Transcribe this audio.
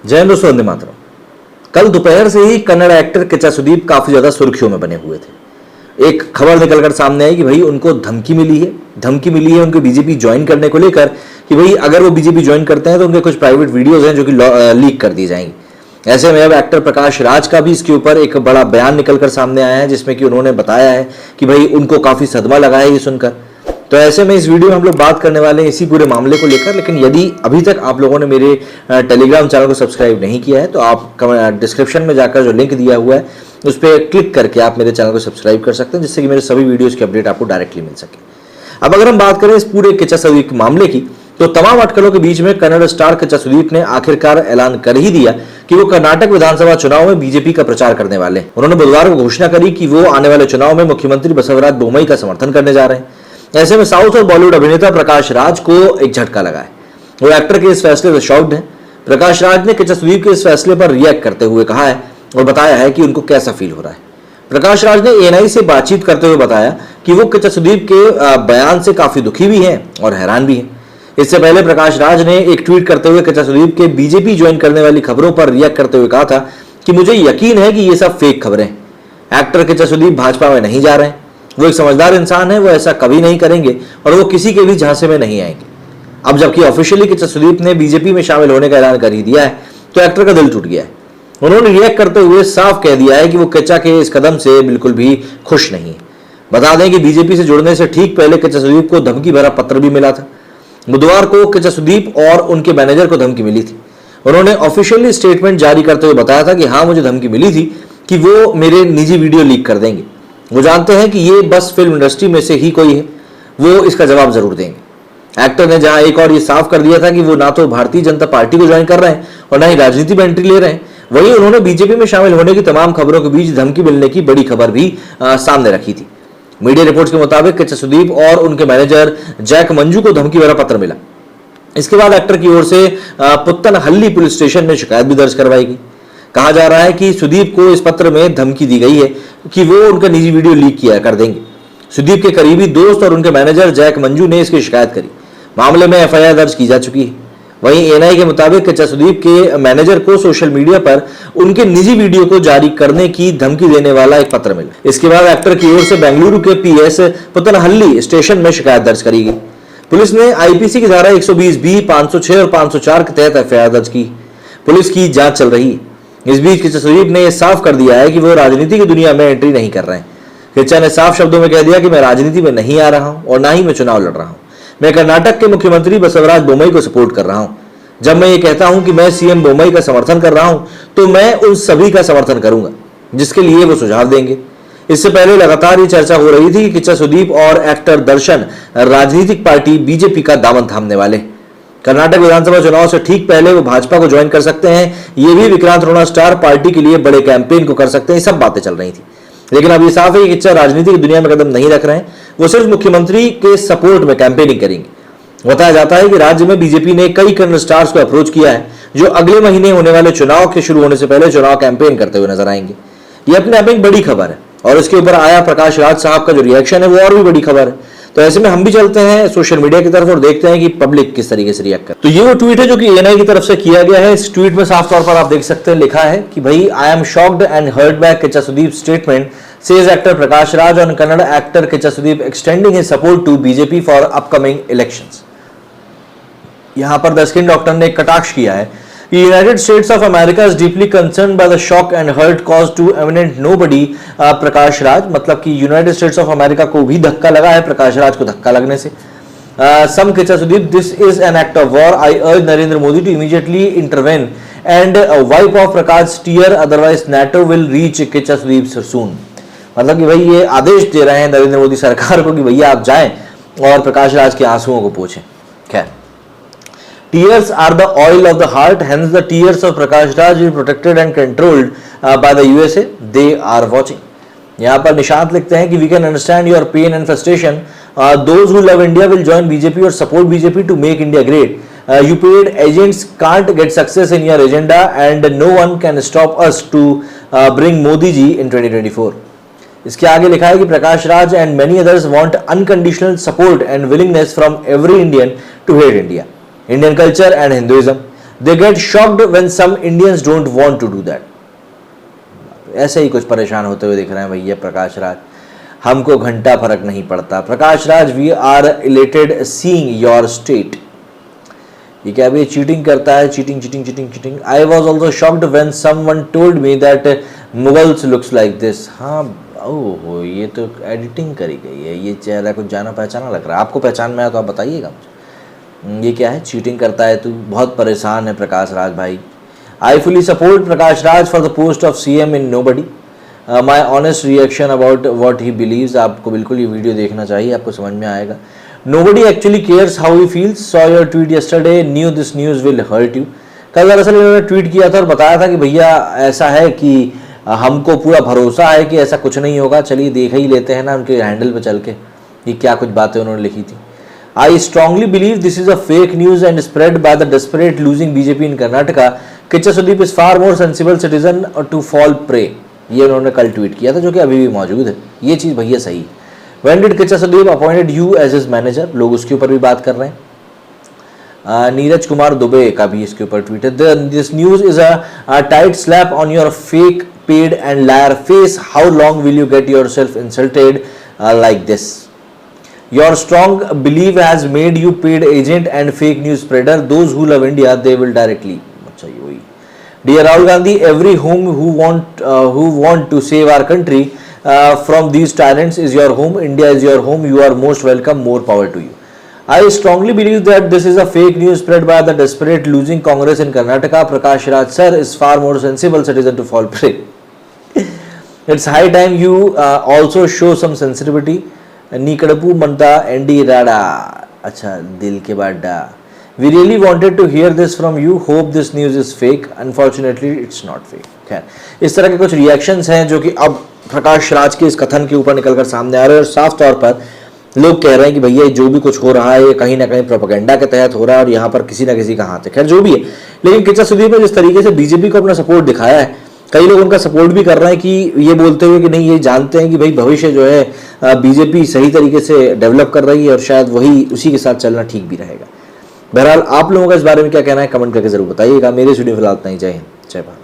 जय हिंद दोस्तों, वंदे मातरम। कल दोपहर से ही कन्नड़ एक्टर किच्चा सुदीप काफी ज्यादा सुर्खियों में बने हुए थे। एक खबर निकलकर सामने आई कि भाई उनको धमकी मिली है उनको बीजेपी ज्वाइन करने को लेकर कि भाई अगर वो बीजेपी ज्वाइन करते हैं तो उनके कुछ प्राइवेट वीडियोज हैं जो कि लीक कर दी जाएंगी। ऐसे में अब एक्टर प्रकाश राज का भी इसके ऊपर एक बड़ा बयान निकलकर सामने आया है जिसमें कि उन्होंने बताया है कि भाई उनको काफी सदमा लगा है ये सुनकर। तो ऐसे में इस वीडियो में हम लोग बात करने वाले हैं इसी पूरे मामले को लेकर। लेकिन यदि अभी तक आप लोगों ने मेरे टेलीग्राम चैनल को सब्सक्राइब नहीं किया है तो आप डिस्क्रिप्शन में जाकर जो लिंक दिया हुआ है उस पर क्लिक करके आप मेरे चैनल को सब्सक्राइब कर सकते हैं, जिससे कि मेरे सभी वीडियोस की अपडेट आपको डायरेक्टली मिल सके। अब अगर हम बात करें इस पूरे किच्चा सुदीप के मामले की, तो तमाम अटकलों के बीच में कन्नड़ स्टार किच्चा सुदीप ने आखिरकार ऐलान कर ही दिया कि वो कर्नाटक विधानसभा चुनाव में बीजेपी का प्रचार करने वाले हैं। उन्होंने बुधवार को घोषणा करी कि वो आने वाले चुनाव में मुख्यमंत्री बसवराज बोम्मई का समर्थन करने जा रहे हैं। ऐसे में साउथ और बॉलीवुड अभिनेता प्रकाश राज को एक झटका लगा है। वो एक्टर के इस फैसले से शॉक्ड है। प्रकाश राज ने किच्चा सुदीप के इस फैसले पर रिएक्ट करते हुए कहा है और बताया है कि उनको कैसा फील हो रहा है। प्रकाश राज ने एएनआई से बातचीत करते हुए बताया कि वो किच्चा सुदीप के बयान से काफी दुखी भी हैं और हैरान भी हैं। इससे पहले प्रकाश राज ने एक ट्वीट करते हुए किच्चा सुदीप के बीजेपी ज्वाइन करने वाली खबरों पर रिएक्ट करते हुए कहा था कि मुझे यकीन है कि ये सब फेक खबरें हैं। एक्टर किच्चा सुदीप भाजपा में नहीं जा रहे हैं। वो एक समझदार इंसान है, वो ऐसा कभी नहीं करेंगे और वो किसी के भी झांसे में नहीं आएंगे। अब जबकि ऑफिशियली किच्चा सुदीप ने बीजेपी में शामिल होने का ऐलान कर ही दिया है तो एक्टर का दिल टूट गया है। उन्होंने रिएक्ट करते हुए साफ कह दिया है कि वो किच्चा के इस कदम से बिल्कुल भी खुश नहीं है। बता दें कि बीजेपी से जुड़ने से ठीक पहले किच्चा सुदीप को धमकी भरा पत्र भी मिला था। बुधवार को किच्चा सुदीप और उनके मैनेजर को धमकी मिली थी। उन्होंने ऑफिशियली स्टेटमेंट जारी करते हुए बताया था कि हाँ, मुझे धमकी मिली थी कि वो मेरे निजी वीडियो लीक कर देंगे। वो जानते हैं कि ये बस फिल्म इंडस्ट्री में से ही कोई है, वो इसका जवाब जरूर देंगे। एक्टर ने जहां एक और ये साफ कर दिया था कि वो ना तो भारतीय जनता पार्टी को ज्वाइन कर रहे हैं और ना ही राजनीति में एंट्री ले रहे हैं, वहीं उन्होंने बीजेपी में शामिल होने की तमाम खबरों के बीच धमकी मिलने की बड़ी खबर भी सामने रखी थी। मीडिया रिपोर्ट्स के मुताबिक किच्चा सुदीप और उनके मैनेजर जैक मंजू को धमकी भरा पत्र मिला। इसके बाद एक्टर की ओर से पुत्तनहल्ली पुलिस स्टेशन में शिकायत भी दर्ज करवाई गई। कहा जा रहा है कि सुदीप को इस पत्र में धमकी दी गई है कि वो उनका निजी वीडियो लीक किया कर देंगे। सुदीप के करीबी दोस्त और उनके मैनेजर जैक मंजू ने इसकी शिकायत करी। मामले में एफआईआर दर्ज की जा चुकी है। वहीं एएनआई के मुताबिक किच्चा सुदीप के मैनेजर को सोशल मीडिया पर उनके निजी वीडियो को जारी करने की धमकी देने वाला एक पत्र मिला। इसके बाद एक्टर की ओर से बेंगलुरु के पीएस पुत्तनहल्ली स्टेशन में शिकायत दर्ज करी गई। पुलिस ने आईपीसी की धारा 120B, 506 और 504 के तहत एफआईआर दर्ज की। पुलिस की जांच चल रही है। इस बीच किच्चा सुदीप ने यह साफ कर दिया है कि वो राजनीति की दुनिया में एंट्री नहीं कर रहे हैं। किच्चा ने साफ शब्दों में कह दिया कि मैं राजनीति में नहीं आ रहा हूं और ना ही मैं चुनाव लड़ रहा हूं। मैं कर्नाटक के मुख्यमंत्री बसवराज बोम्मई को सपोर्ट कर रहा हूं। जब मैं ये कहता हूं कि मैं सीएम बोम्मई का समर्थन कर रहा हूं तो मैं उन सभी का समर्थन करूंगा जिसके लिए वो सुझाव देंगे। इससे पहले लगातार ये चर्चा हो रही थी कि किच्चा सुदीप और एक्टर दर्शन राजनीतिक पार्टी बीजेपी का दामन थामने वाले। कर्नाटक विधानसभा चुनाव से ठीक पहले वो भाजपा को ज्वाइन कर सकते हैं। ये भी विक्रांत रोना स्टार पार्टी के लिए बड़े कैंपेन को कर सकते हैं, सब बातें चल रही थी। लेकिन अब ये साफ है कि किच्चा राजनीति की दुनिया में कदम नहीं रख रहे हैं। वो सिर्फ मुख्यमंत्री के सपोर्ट में कैंपेनिंग करेंगे। बताया जाता है कि राज्य में बीजेपी ने कई कन्नड़ स्टार्स को अप्रोच किया है जो अगले महीने होने वाले चुनाव के शुरू होने से पहले चुनाव कैंपेन करते हुए नजर आएंगे। ये अपने आप एक बड़ी खबर है और इसके ऊपर आया प्रकाश राज साहब का जो रिएक्शन है वो और भी बड़ी खबर है। तो ऐसे में हम भी चलते हैं सोशल मीडिया की तरफ और देखते हैं कि पब्लिक किस तरीके से रिएक्ट कर। तो ये वो ट्वीट है जो कि एएनआई की तरफ से किया गया है। इस ट्वीट में साफ तौर पर आप देख सकते हैं लिखा है कि भाई I am shocked and hurt by Kichcha Sudeep statement says actor Prakash Raj on Kannada actor Kichcha Sudeep extending his support to BJP for upcoming elections. यहां पर द स्किन डॉक्टर ने कटाक्ष किया है कि United States of America is deeply concerned by the shock and hurt caused to eminent nobody Prakash Raj. मतलब कि United States of America को भी धक्का लगा है प्रकाश राज को धक्का लगने से। सम Kichcha Sudeep, this is an act of war. I urge Narendra Modi to immediately intervene and wipe off Prakash tear, otherwise NATO will reach Kichcha Sudeep soon. मतलब कि भाई ये आदेश दे रहे हैं नरेंद्र मोदी सरकार को कि भैया आप जाएं और प्रकाश राज के आंसुओं को पोंछें। खैर, tears are the oil of the heart, hence the tears of Prakash Raj will be protected and controlled by the USA. They are watching. यहाँ पर निशांत लिखते हैं कि we can understand your pain and frustration. Those who love India will join BJP or support BJP to make India great. You paid agents can't get success in your agenda, and no one can stop us to bring Modi ji in 2024. इसके आगे लिखा है कि Prakash Raj and many others want unconditional support and willingness from every Indian to hate India, Indian culture and Hinduism. They get shocked when some Indians don't want to do that. ऐसे ही कुछ परेशान होते हुए दिख रहे हैं भैया प्रकाश राज। हमको घंटा फर्क नहीं पड़ता। Prakash Raj, we are elated seeing your state. ये क्या अभी चीटिंग करता है? Cheating cheating cheating cheating. I was also shocked when someone told me that Mughals looks like this. हाँ, ओह ये तो एडिटिंग करी गई है, ये चेहरा कुछ जाना पहचाना लग रहा है। आपको पहचान में आया तो आप बताइएगा मुझे। ये क्या है? चीटिंग करता है तू, बहुत परेशान है प्रकाश राज भाई। I fully support Prakash Raj for the post of CM in nobody. My honest reaction about what he believes. आपको बिल्कुल ये वीडियो देखना चाहिए, आपको समझ में आएगा। Nobody actually cares how he feels. Saw your tweet yesterday. Knew this news will hurt you. कल दरअसल इन्होंने ट्वीट किया था और बताया था कि भैया ऐसा है कि हमको पूरा भरोसा है कि ऐसा कुछ नहीं होगा। चलिए देख ही लेते हैं ना उनके हैंडल पे चल के ये क्या कुछ बातें उन्होंने लिखी थी। I strongly believe this is a fake news and spread by the desperate losing BJP in Karnataka. Kicha Sudeep is far more sensible citizen to fall prey. ये उन्होंने कल ट्वीट किया था, जो कि अभी भी मौजूद है। ये चीज़ भैया सही है। When did Kicha Sudeep appointed you as his manager? लोग उसके ऊपर भी बात कर रहे हैं। नीरज कुमार दुबे का भी इसके ऊपर ट्वीट है। This news is a tight slap on your fake, paid and liar face. How long will you get yourself insulted like this? Your strong belief has made you paid agent and fake news spreader. Those who love India, they will directly. अच्छा ये वही। Dear Rahul Gandhi, every home who want to save our country from these tyrants is your home. India is your home. You are most welcome. More power to you. I strongly believe that this is a fake news spread by the desperate losing Congress in Karnataka. Prakash Raj sir is far more sensible citizen to fall prey. It's high time you also show some sensitivity. Nikadapu Manta ND Rada. अच्छा दिल के बाद डा। We really wanted to hear this from you. Hope this news is fake. Unfortunately, it's not fake. खैर, इस तरह के कुछ रिएक्शंस हैं जो कि अब प्रकाश राज के इस कथन के ऊपर निकलकर सामने आ रहे हैं और साफ तौर पर लोग कह रहे हैं कि भैया जो भी कुछ हो रहा है ये कहीं ना कहीं प्रोपेगेंडा के तहत हो रहा है और यहाँ पर किसी ना किसी का हाथ है। खैर जो भी है, लेकिन किच्चा सुदीप ने जिस तरीके से बीजेपी को अपना सपोर्ट दिखाया है, कई लोग उनका सपोर्ट भी कर रहे हैं कि ये बोलते हुए कि नहीं, ये जानते हैं कि भाई भविष्य जो है बीजेपी सही तरीके से डेवलप कर रही है और शायद वही उसी के साथ चलना ठीक भी रहेगा। बहरहाल आप लोगों का इस बारे में क्या कहना है कमेंट करके जरूर बताइएगा। मेरे वीडियो फिलहाल इतना ही। जय हिंद, जय भारत।